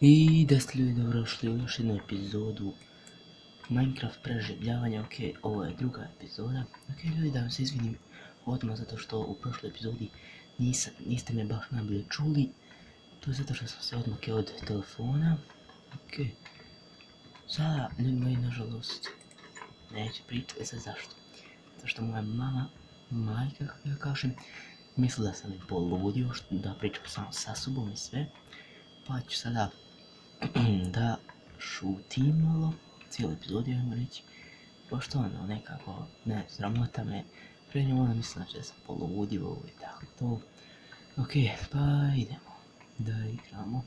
I da ste ljudi dobrodošli u još jednu epizodu Minecraft preživljavanja. Ok, ovo je druga epizoda. Ok ljudi, da vam se izvinim odmah zato što u prošloj epizodi niste me baš najbolje čuli. To je zato što sam se odmakao od telefona. Ok, sada ljudi moji nažalost neće pričati, sad zašto? Zato što moja majka, kako ja kažem, misli da sam poludio, da pričam samo sa sobom i sve. Pa ću sada da šutim malo, cijelu epizodu ajmo reći, pošto ono nekako ne sramota me, prije njom ona misli da sam poludio i tako to. Ok, pa idemo da igramo.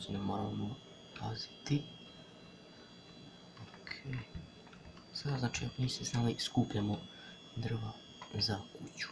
ne moramo paziti. Okej. Sada znači ako niste znali skupljamo drva za kuću.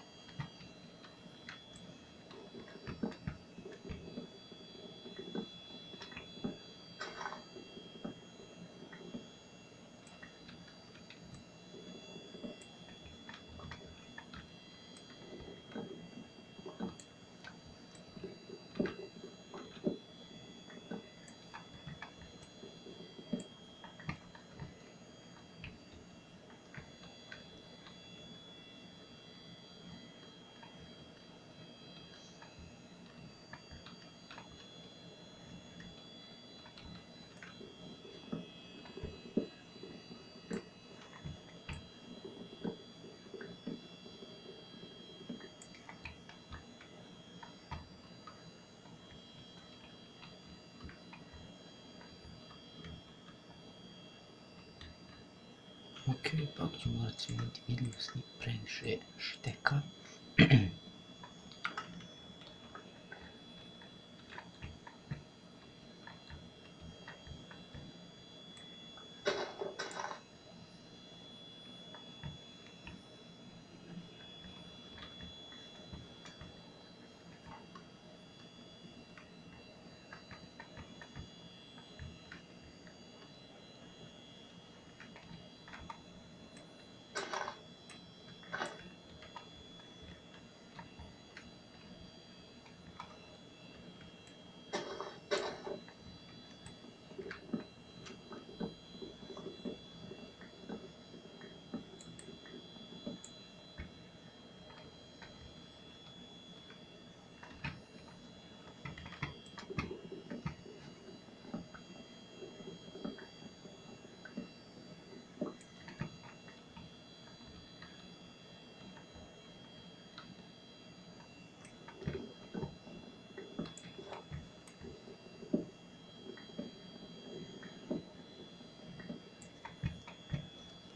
Okej, pa ako ću morat smijeniti vidljivost ni previše šteka.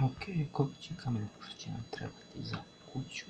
Okej, koliko će kamena pošto će nam trebati za kuću.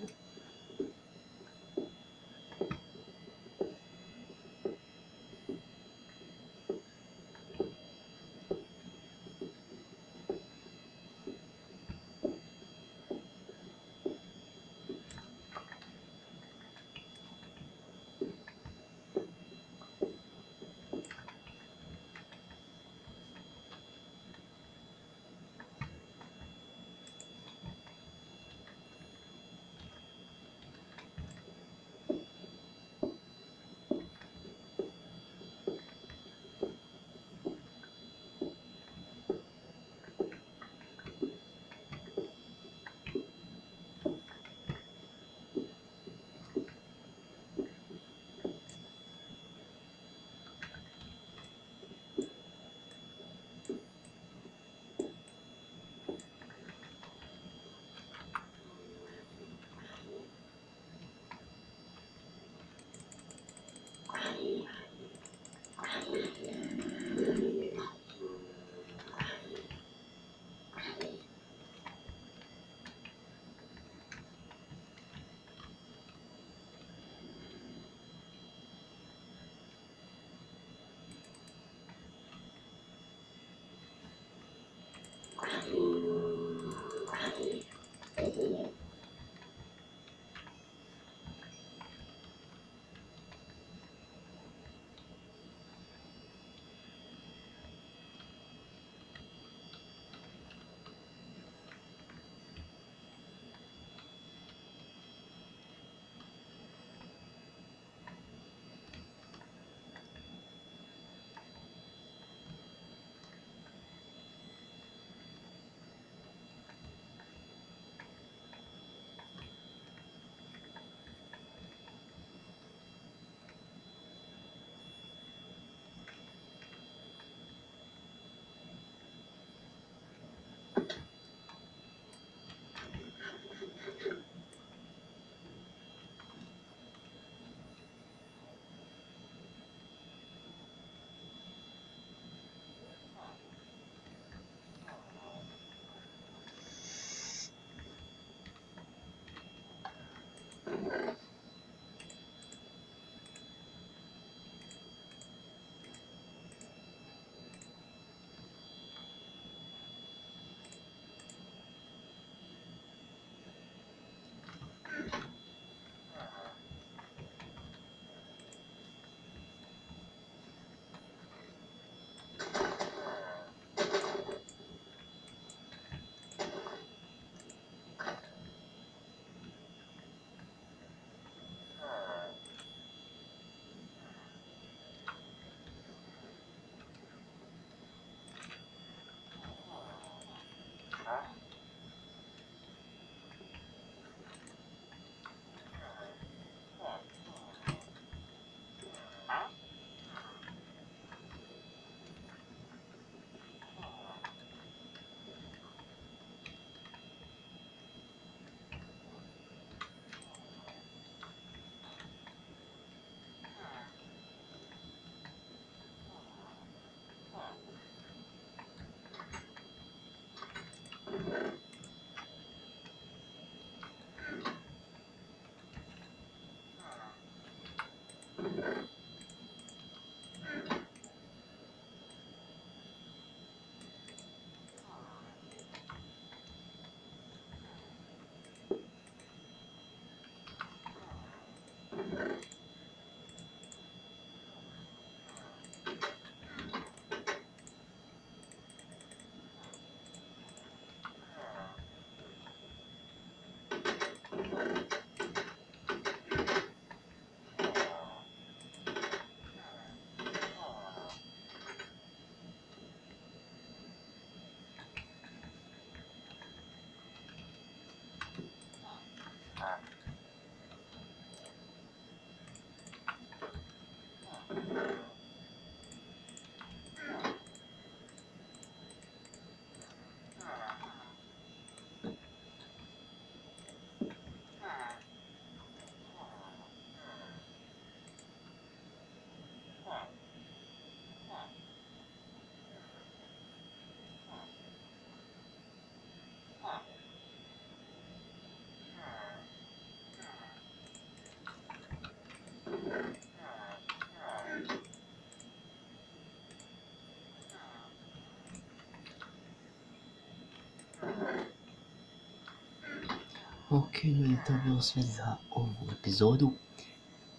Ok ljudi, to je bilo sve za ovu epizodu.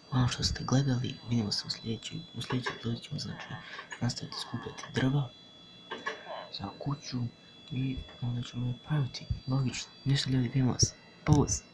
Hvala što ste gledali, vidimo se u sljedećoj epizodi ćemo znači nastaviti skupljati drva za kuću i onda ćemo je praviti. Logično, ništa ljudi, vidimo se. Pozdrav!